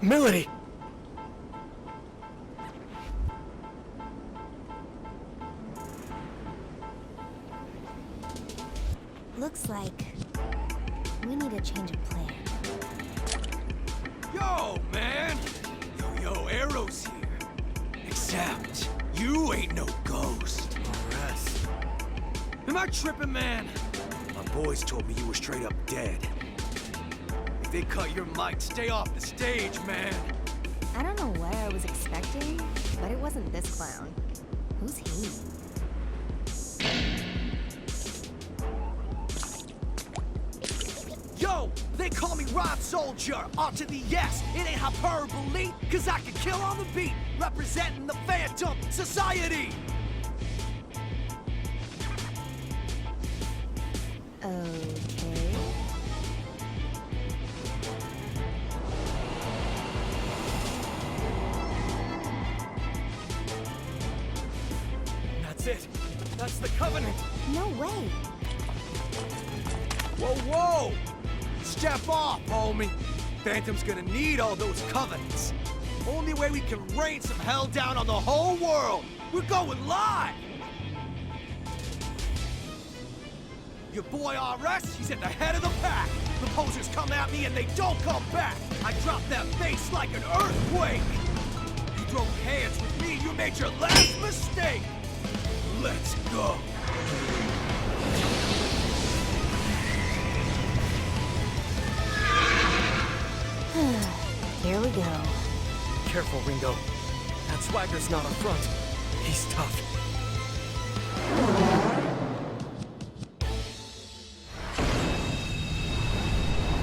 Melody! Looks like we need a change of plan. Yo, man! Yo, Arrow's here. Except, you ain't no ghost. RS. Am I tripping, man? My boys told me you were straight up dead. If they cut your mic, stay off the stage, man. I don't know what I was expecting, but it wasn't this clown. Who's he? Yo, they call me Rod Soldier, R to the S. It ain't hyperbole, cause I can kill on the beat, representing the Phantom Society. Okay. That's it. That's the Covenant. No way. Whoa! Step off, homie. Phantom's gonna need all those Covenants. Only way we can rain some hell down on the whole world. We're going live. Your boy RS, he's at the head of the pack. The posers come at me and they don't come back. I drop that bass like an earthquake. You throw hands with me, you made your last mistake. Let's go. Here we go. Careful, Ringo. That swagger's not a front. He's tough.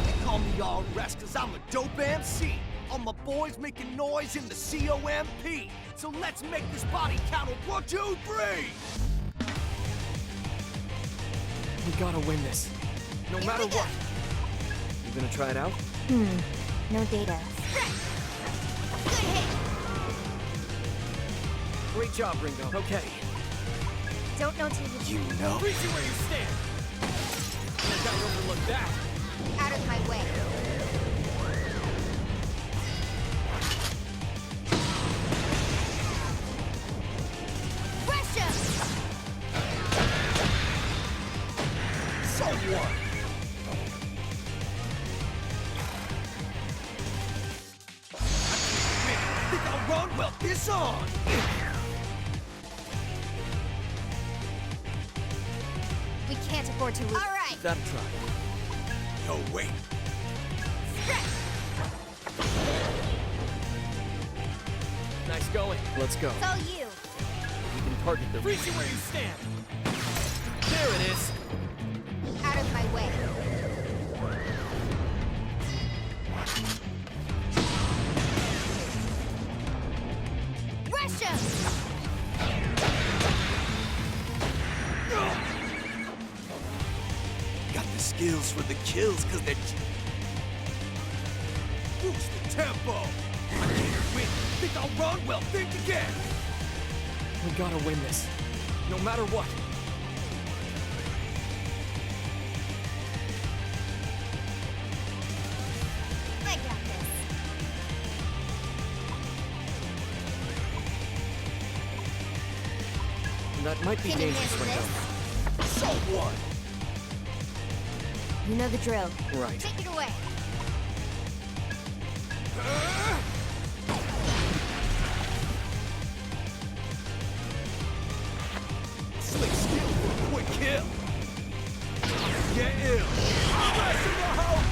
They call me RS cause I'm a dope MC. All my boys making noise in the COMP. So let's make this body count of 1, 2, 3. We gotta win this. No matter what. You gonna try it out? No data. Good hit! Great job, Ringo. Okay. Don't know till you You know. Freeze you where you stand! Can't guy overlook that. Out of my way. Pressure! So what? Think I'll run? Well, this on! We can't afford to lose. All right. That'll try. No, wait. Stretch! Nice going. Let's go. It's all you. We can target the freeze you where you stand. There it is. Out of my way. Pressure! Got the skills for the kills cause they're... Boost the tempo! I can't win. Think I'll run? Well, think again! We gotta win this. No matter what. I got this. That might be Can you dangerous, handle Ringo. this? So what? You know the drill. Right. Take it away. Slick skill for a quick kill. Get ill. Smash in the house!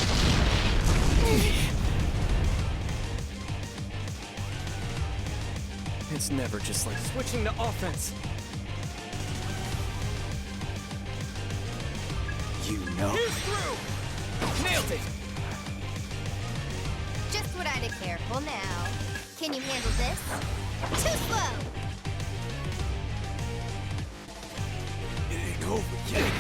It's never just like switching to offense. You know. Here's through! Nailed it! Just what I'd have careful now. Can you handle this? Too slow! It ain't over yet.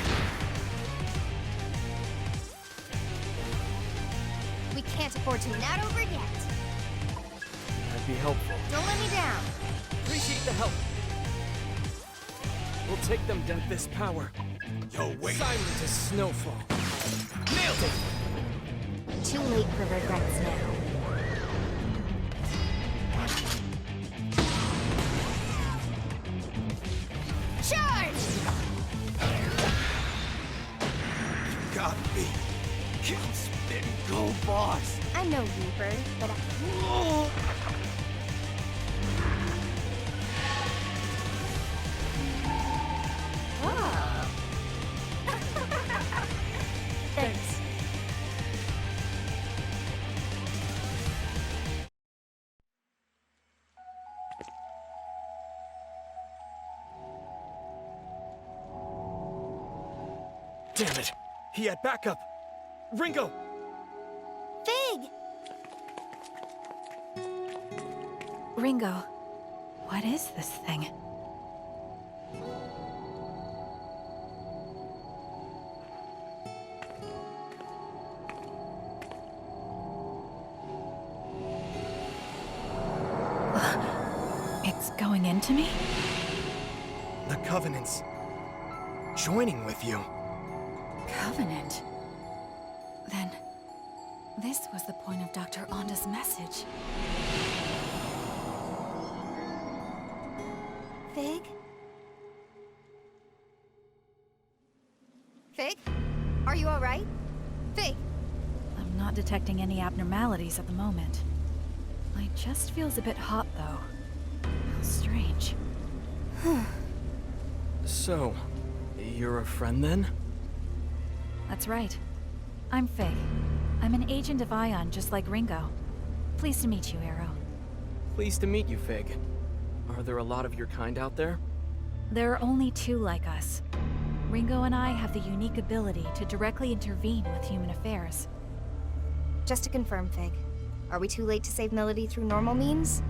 We can't afford to not over yet. That'd be helpful. Don't let me down. Appreciate the help. We'll take them down this power. Yo, wait. Silent as snowfall. Nailed it! Too late for regrets now. no Reaper, but I... Whoa. Thanks. Damn it! He had backup! Ringo! Fig! Ringo, what is this thing? It's going into me? The Covenant's joining with you. Covenant? Then, this was the point of Dr. Onda's message. Fig? Fig? Are you alright? Fig? I'm not detecting any abnormalities at the moment. My chest feels a bit hot, though. How strange. So, you're a friend then? That's right. I'm Faye. I'm an agent of Ion, just like Ringo. Pleased to meet you, Arrow. Pleased to meet you, Fig. Are there a lot of your kind out there? There are only two like us. Ringo and I have the unique ability to directly intervene with human affairs. Just to confirm, Fig, are we too late to save Melody through normal means?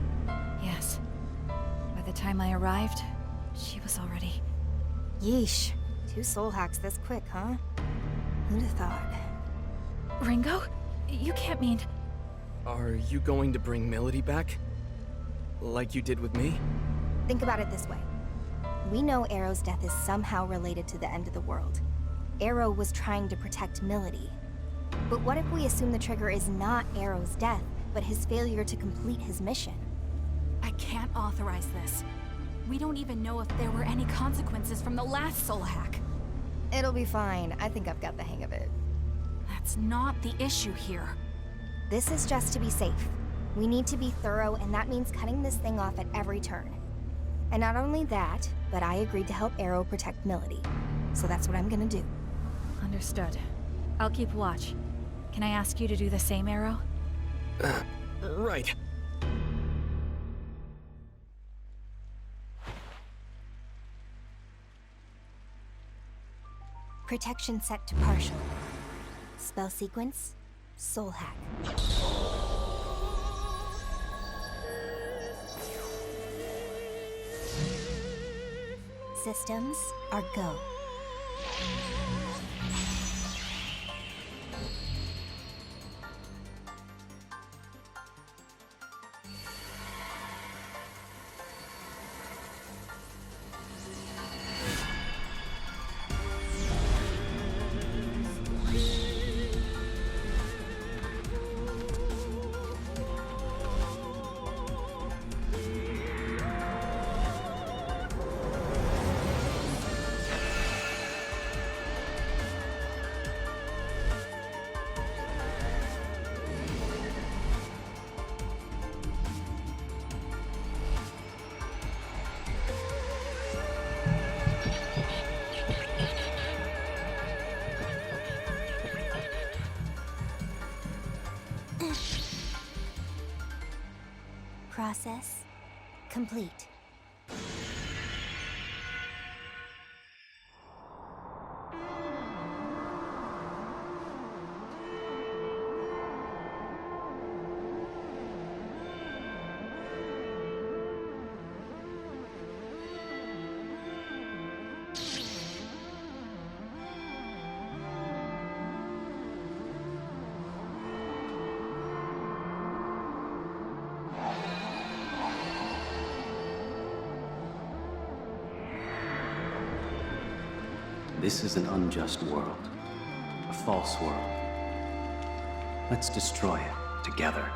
Yes. By the time I arrived, she was already... Yeesh. 2 soul hacks this quick, huh? Who'd have thought? Ringo? You can't mean... Are you going to bring Melody back? Like you did with me? Think about it this way. We know Arrow's death is somehow related to the end of the world. Arrow was trying to protect Melody. But what if we assume the trigger is not Arrow's death, but his failure to complete his mission? I can't authorize this. We don't even know if there were any consequences from the last soul hack. It'll be fine. I think I've got the hang of it. That's not the issue here. This is just to be safe. We need to be thorough, and that means cutting this thing off at every turn. And not only that, but I agreed to help Arrow protect Melody. So that's what I'm gonna do. Understood. I'll keep watch. Can I ask you to do the same, Arrow? Right. Protection set to partial. Spell sequence, soul hack. Systems are go. Process complete. This is an unjust world. A false world. Let's destroy it together.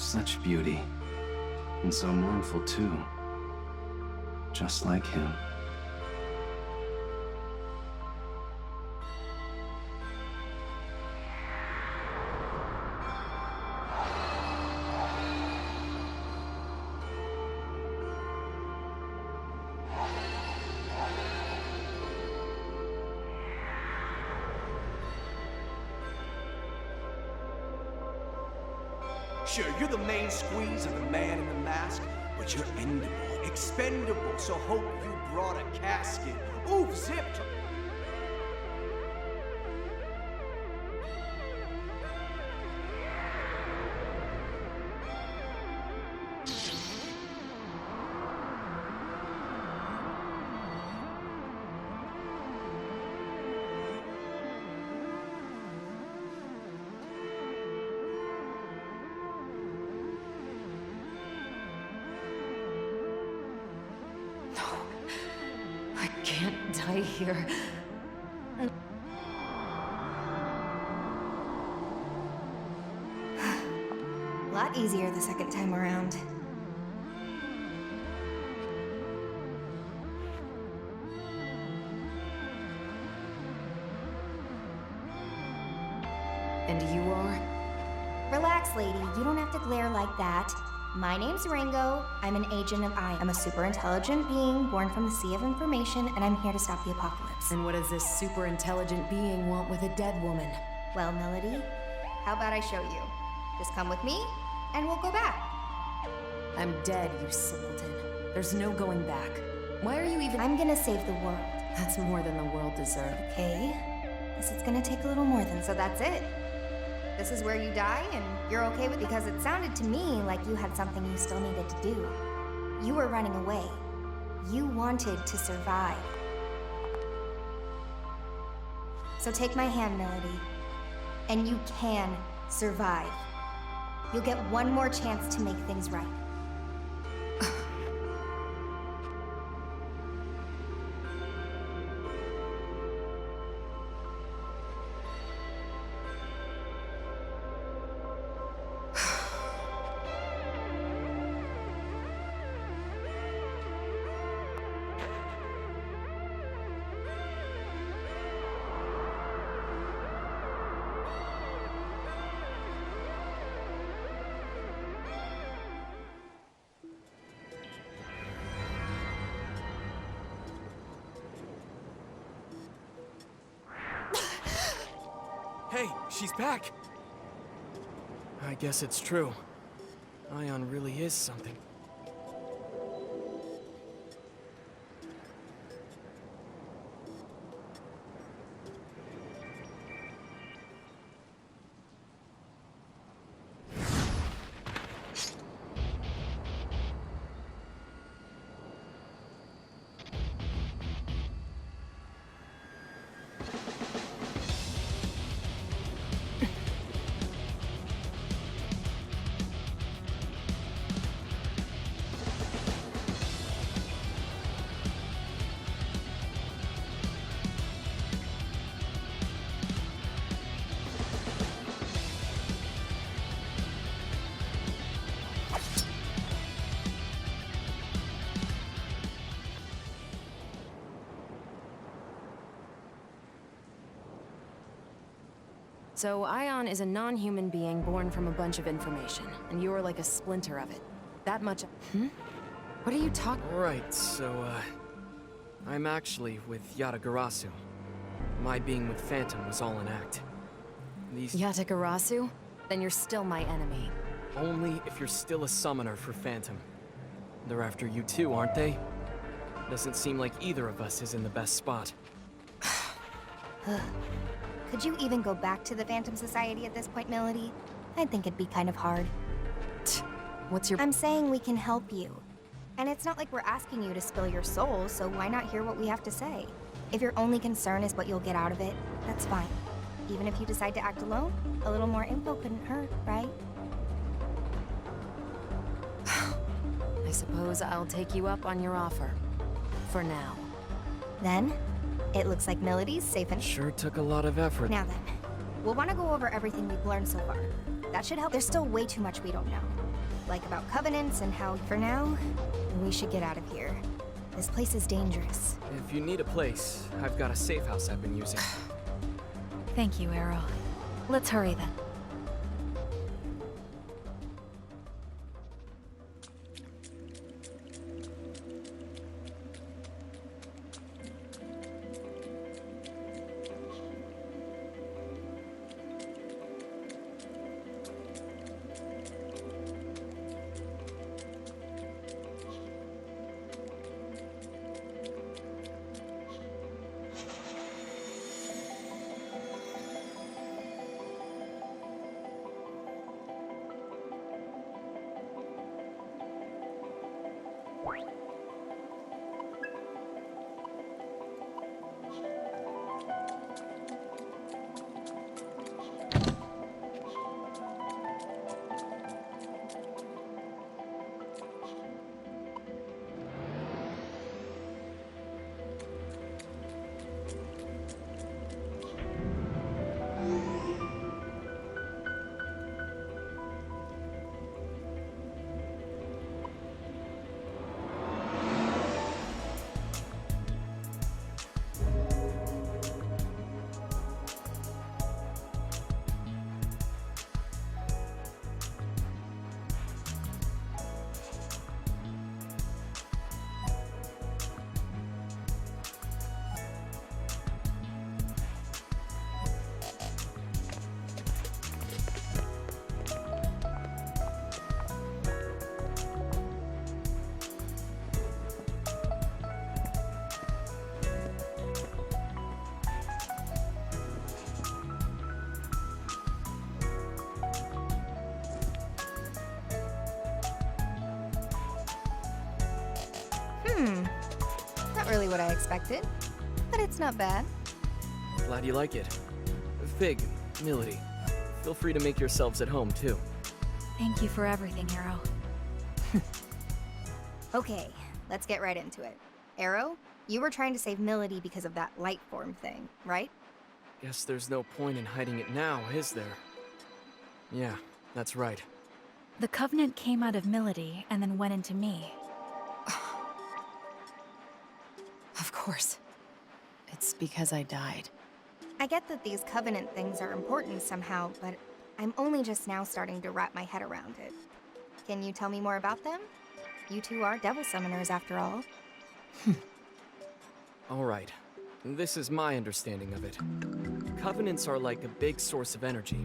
Such beauty. And so mournful, too. Just like him. Sure, you're the main squeeze of the man in the mask, but you're endable, expendable, so hope you brought a casket. Oof, zipped. I can't die here. A lot easier the second time around. And you are? Relax, lady. You don't have to glare like that. My name's Ringo. I'm an agent of I. I'm a super intelligent being born from the sea of information, and I'm here to stop the apocalypse. And what does this super intelligent being want with a dead woman? Well, Melody, how about I show you? Just come with me, and we'll go back. I'm dead, you simpleton. There's no going back. Why are you even— I'm gonna save the world. That's more than the world deserved. Okay? Guess it's gonna take a little more than so that's it. This is where you die, and you're okay with it? Because it sounded to me like you had something you still needed to do. You were running away. You wanted to survive. So take my hand, Melody, and you can survive. You'll get one more chance to make things right. Hey, she's back! I guess it's true. Ion really is something. So Ion is a non-human being born from a bunch of information, and you're like a splinter of it. That much— What are you talking— Right, so, I'm actually with Yatagarasu. My being with Phantom was all an act. These— Yatagarasu? Then you're still my enemy. Only if you're still a summoner for Phantom. They're after you too, aren't they? Doesn't seem like either of us is in the best spot. Could you even go back to the Phantom Society at this point, Melody? I think it'd be kind of hard. What's your— I'm saying we can help you. And it's not like we're asking you to spill your soul, so why not hear what we have to say? If your only concern is what you'll get out of it, that's fine. Even if you decide to act alone, a little more info couldn't hurt, right? I suppose I'll take you up on your offer. For now. Then, it looks like Melody's safe and— Sure took a lot of effort. Now then, we'll want to go over everything we've learned so far. That should help. There's still way too much we don't know. like about covenants and how, for now, we should get out of here. This place is dangerous. If you need a place, I've got a safe house I've been using. Thank you, Arrow. Let's hurry then. Not really what I expected, but it's not bad. Glad you like it. Fig, Milady, feel free to make yourselves at home, too. Thank you for everything, Arrow. Okay, let's get right into it. Arrow, you were trying to save Milady because of that light form thing, right? Guess there's no point in hiding it now, is there? Yeah, that's right. The Covenant came out of Milady and then went into me. Of course. It's because I died. I get that these Covenant things are important somehow, but I'm only just now starting to wrap my head around it. Can you tell me more about them? You two are devil summoners after all. All right. This is my understanding of it. Covenants are like a big source of energy,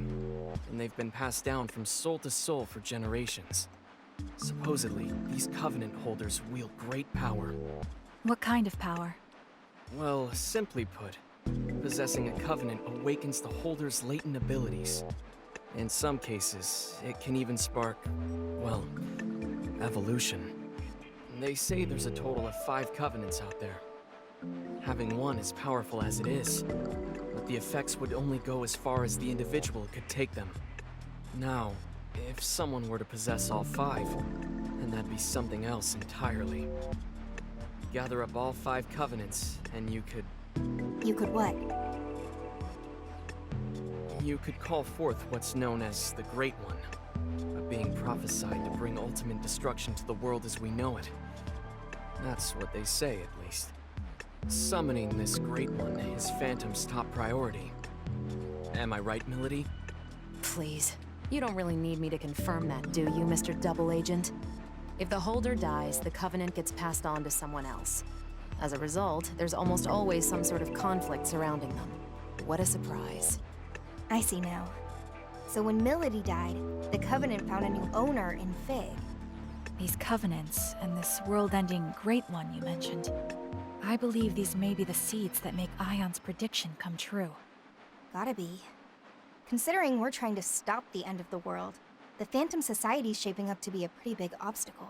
and they've been passed down from soul to soul for generations. Supposedly, these Covenant holders wield great power. What kind of power? Well, simply put, possessing a Covenant awakens the holder's latent abilities. In some cases, it can even spark, well, evolution. They say there's a total of 5 Covenants out there. Having one as powerful as it is, but the effects would only go as far as the individual could take them. Now, if someone were to possess all 5, then that'd be something else entirely. Gather up all 5 Covenants, and you could... You could what? You could call forth what's known as the Great One, a being prophesied to bring ultimate destruction to the world as we know it. That's what they say, at least. Summoning this Great One is Phantom's top priority. Am I right, Milady? Please. You don't really need me to confirm that, do you, Mr. Double Agent? If the holder dies, the Covenant gets passed on to someone else. As a result, there's almost always some sort of conflict surrounding them. What a surprise. I see now. So when Milady died, the Covenant found a new owner in Fig. These Covenants and this world-ending Great One you mentioned. I believe these may be the seeds that make Ion's prediction come true. Gotta be. Considering we're trying to stop the end of the world, the Phantom Society's shaping up to be a pretty big obstacle.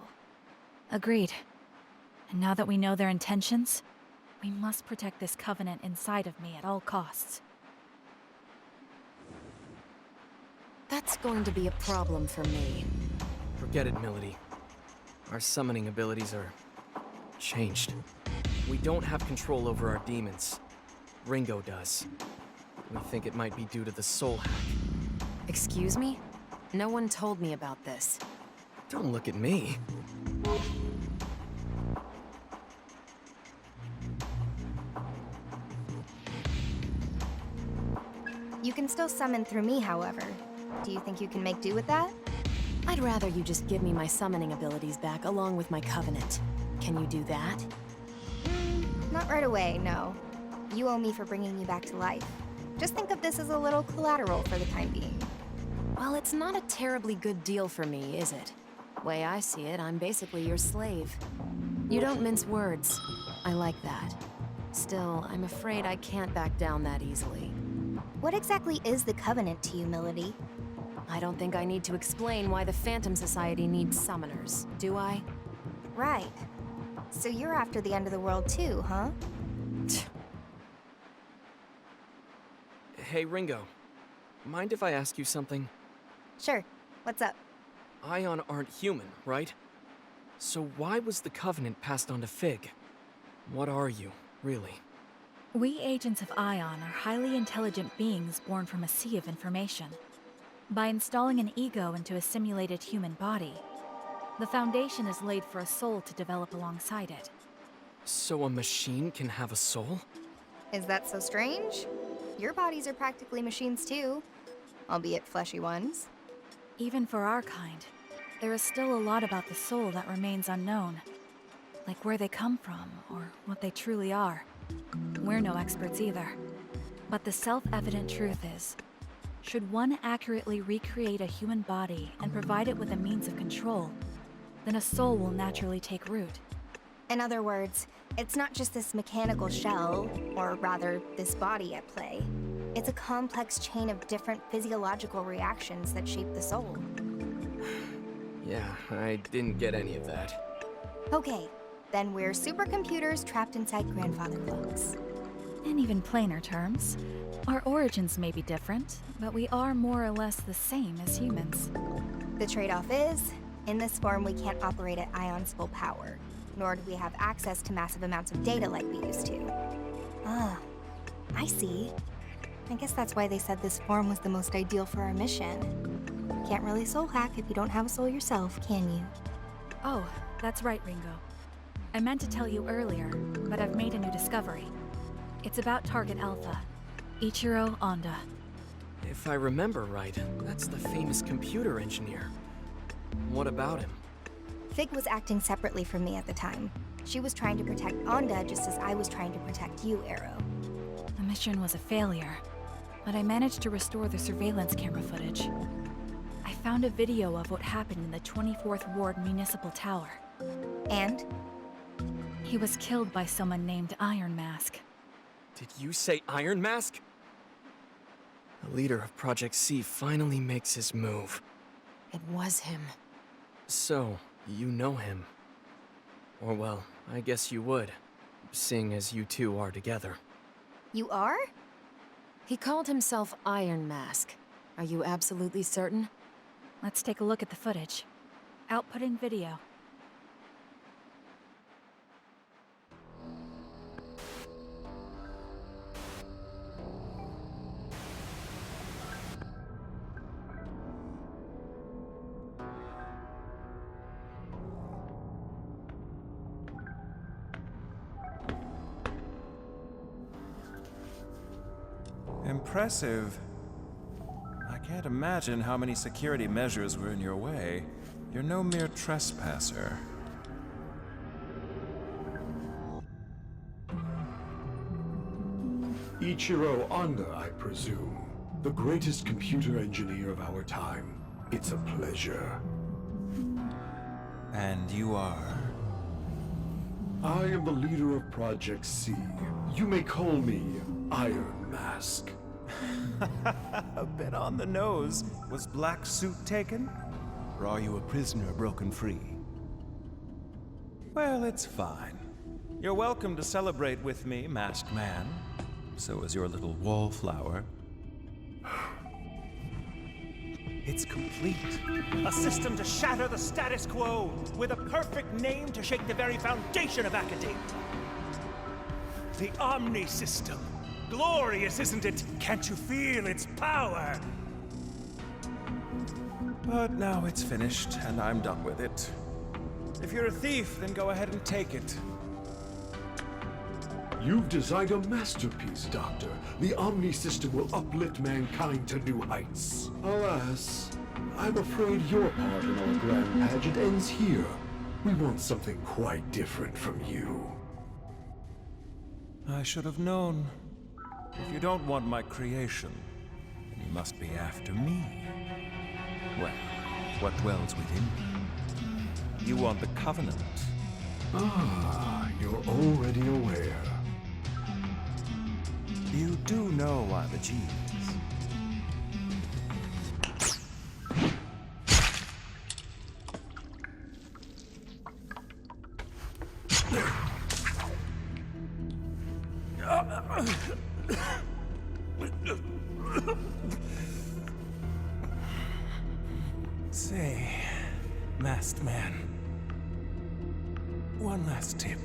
Agreed. And now that we know their intentions, we must protect this Covenant inside of me at all costs. That's going to be a problem for me. Forget it, Milady. Our summoning abilities are... changed. We don't have control over our demons. Ringo does. We think it might be due to the soul hack. Excuse me? No one told me about this. Don't look at me. You can still summon through me, however. Do you think you can make do with that? I'd rather you just give me my summoning abilities back along with my covenant. Can you do that? Not right away, no. You owe me for bringing you back to life. Just think of this as a little collateral for the time being. Well, it's not a terribly good deal for me, is it? Way I see it, I'm basically your slave. You don't mince words. I like that. Still, I'm afraid I can't back down that easily. What exactly is the Covenant to you, Milady? I don't think I need to explain why the Phantom Society needs summoners, do I? Right. So you're after the end of the world too, huh? Hey, Ringo. Mind if I ask you something? Sure. What's up? Ion aren't human, right? So why was the Covenant passed on to Fig? What are you, really? We agents of Ion are highly intelligent beings born from a sea of information. By installing an ego into a simulated human body, the foundation is laid for a soul to develop alongside it. So a machine can have a soul? Is that so strange? Your bodies are practically machines too, albeit fleshy ones. Even for our kind, there is still a lot about the soul that remains unknown. Like where they come from, or what they truly are. We're no experts either. But the self-evident truth is, should one accurately recreate a human body and provide it with a means of control, then a soul will naturally take root. In other words, it's not just this mechanical shell, or rather, this body at play. It's a complex chain of different physiological reactions that shape the soul. Yeah, I didn't get any of that. Okay, then we're supercomputers trapped inside grandfather clocks. In even plainer terms, our origins may be different, but we are more or less the same as humans. The trade-off is, in this form we can't operate at Ion's full power, nor do we have access to massive amounts of data like we used to. Ah, I see. I guess that's why they said this form was the most ideal for our mission. Can't really soul hack if you don't have a soul yourself, can you? Oh, that's right, Ringo. I meant to tell you earlier, but I've made a new discovery. It's about Target Alpha, Ichiro Honda. If I remember right, that's the famous computer engineer. What about him? Fig was acting separately from me at the time. She was trying to protect Onda just as I was trying to protect you, Arrow. The mission was a failure, but I managed to restore the surveillance camera footage. I found a video of what happened in the 24th Ward Municipal Tower. And? He was killed by someone named Iron Mask. Did you say Iron Mask? The leader of Project C finally makes his move. It was him. So, you know him. Or well, I guess you would, seeing as you two are together. You are? He called himself Iron Mask. Are you absolutely certain? Let's take a look at the footage. Outputting video. Impressive. I can't imagine how many security measures were in your way. You're no mere trespasser. Ichiro Honda, I presume. The greatest computer engineer of our time. It's a pleasure. And you are? I am the leader of Project C. You may call me Iron Mask. A bit on the nose. Was Black Suit taken? Or are you a prisoner broken free? Well, it's fine. You're welcome to celebrate with me, Masked Man. So is your little wallflower. It's complete. A system to shatter the status quo, with a perfect name to shake the very foundation of academia. The Omni System. Glorious, isn't it? Can't you feel its power? But now it's finished, and I'm done with it. If you're a thief, then go ahead and take it. You've designed a masterpiece, Doctor. The Omni system will uplift mankind to new heights. Alas, I'm afraid your part in our grand pageant ends here. We want something quite different from you. I should have known. If you don't want my creation, then you must be after me. Well, what dwells within me? You want the Covenant. Ah, you're already aware. You do know I'm a genius. Say, masked man, one last tip.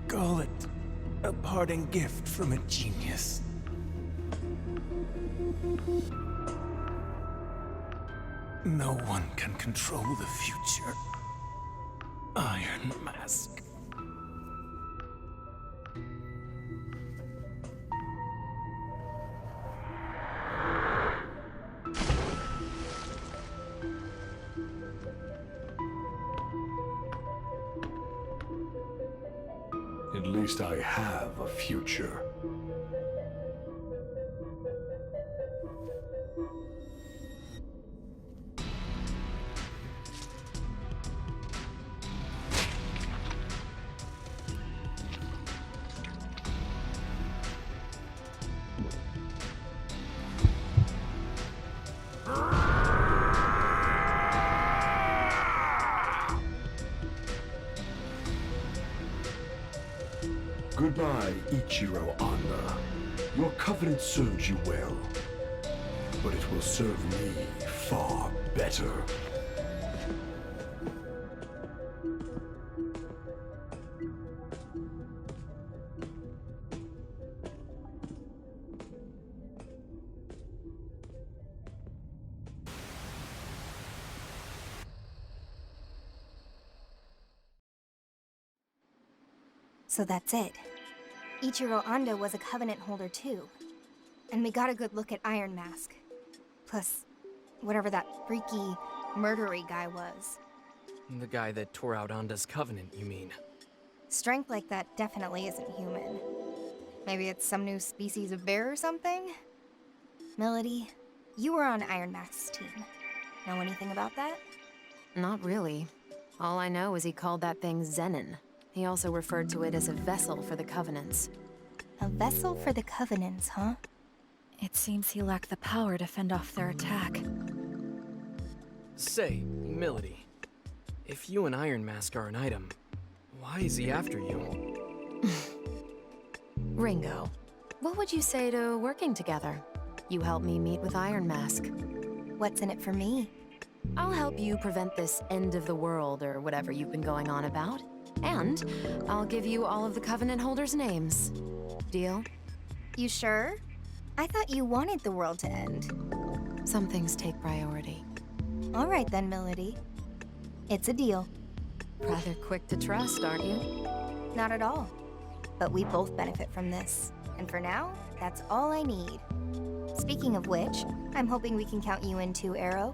Call it a parting gift from a genius. No one can control the future. Iron Mask. At least I have a future. Goodbye, Ichiro Anda. Your covenant served you well, but it will serve me far better. So that's it. Ichiro Anda was a Covenant holder too. And we got a good look at Iron Mask. Plus, whatever that freaky, murdery guy was. The guy that tore out Anda's covenant, you mean? Strength like that definitely isn't human. Maybe it's some new species of bear or something? Melody, you were on Iron Mask's team. Know anything about that? Not really. All I know is he called that thing Zenin. He also referred to it as a vessel for the Covenants. A vessel for the Covenants, huh? It seems he lacked the power to fend off their attack. Say, Milady, if you and Iron Mask are an item, why is he after you? Ringo, what would you say to working together? You help me meet with Iron Mask. What's in it for me? I'll help you prevent this end of the world or whatever you've been going on about. And I'll give you all of the Covenant holders' names. Deal? You sure? I thought you wanted the world to end. Some things take priority. All right then, Melody. It's a deal. Rather quick to trust, aren't you? Not at all. But we both benefit from this. And for now, that's all I need. Speaking of which, I'm hoping we can count you in too, Arrow.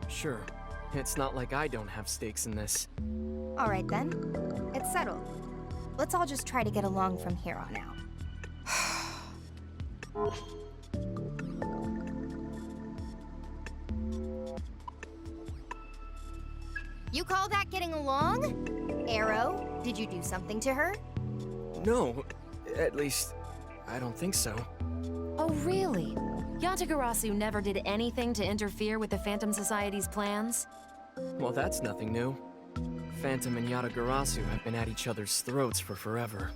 Sure. It's not like I don't have stakes in this. All right then. It's settled. Let's all just try to get along from here on out. You call that getting along? Arrow, did you do something to her? No, at least, I don't think so. Oh, really? Yatagarasu never did anything to interfere with the Phantom Society's plans? Well, that's nothing new. Phantom and Yatagarasu have been at each other's throats for forever.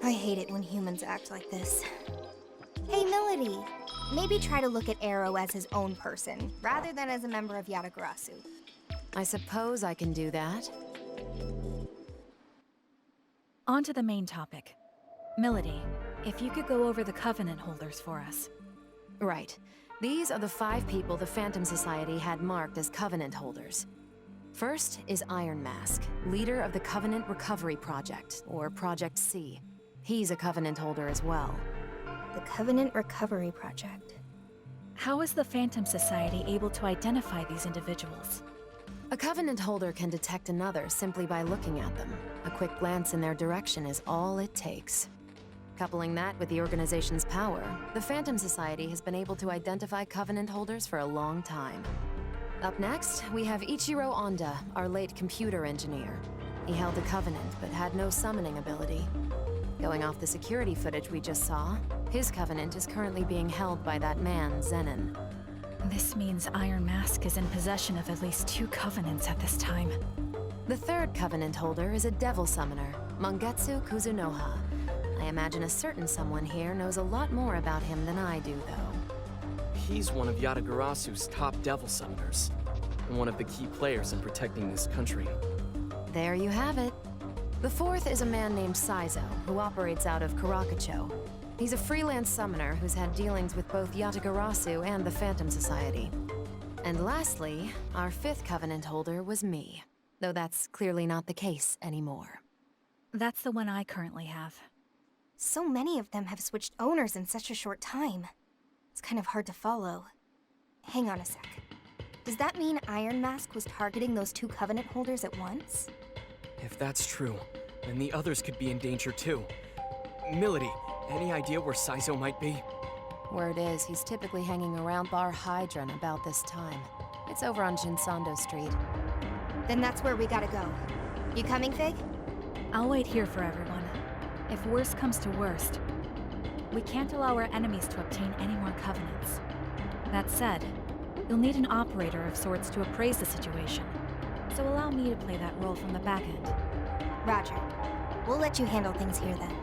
I hate it when humans act like this. Hey, Melody. Maybe try to look at Arrow as his own person, rather than as a member of Yatagarasu. I suppose I can do that. On to the main topic. Melody, if you could go over the Covenant holders for us. Right. These are the 5 people the Phantom Society had marked as Covenant holders. First is Iron Mask, leader of the Covenant Recovery Project, or Project C. He's a Covenant holder as well. The Covenant Recovery Project. How is the Phantom Society able to identify these individuals? A Covenant holder can detect another simply by looking at them. A quick glance in their direction is all it takes. Coupling that with the organization's power, the Phantom Society has been able to identify Covenant holders for a long time. Up next, we have Ichiro Onda, our late computer engineer. He held a Covenant, but had no summoning ability. Going off the security footage we just saw, his Covenant is currently being held by that man, Zenon. This means Iron Mask is in possession of at least 2 Covenants at this time. The third Covenant holder is a Devil Summoner, Mangetsu Kuzunoha. I imagine a certain someone here knows a lot more about him than I do, though. He's one of Yatagarasu's top devil summoners, and one of the key players in protecting this country. There you have it. The fourth is a man named Saizo, who operates out of Karakacho. He's a freelance summoner who's had dealings with both Yatagarasu and the Phantom Society. And lastly, our 5th Covenant holder was me, though that's clearly not the case anymore. That's the one I currently have. So many of them have switched owners in such a short time. It's kind of hard to follow. Hang on a sec. Does that mean Iron Mask was targeting those 2 Covenant holders at once? If that's true, then the others could be in danger too. Milady, any idea where Saizo might be? Word is, he's typically hanging around Bar Hydron about this time. It's over on Shinsando Street. Then that's where we gotta go. You coming, Fig? I'll wait here for everyone. If worst comes to worst, we can't allow our enemies to obtain any more Covenants. That said, you'll need an operator of sorts to appraise the situation. So allow me to play that role from the back end. Roger. We'll let you handle things here then.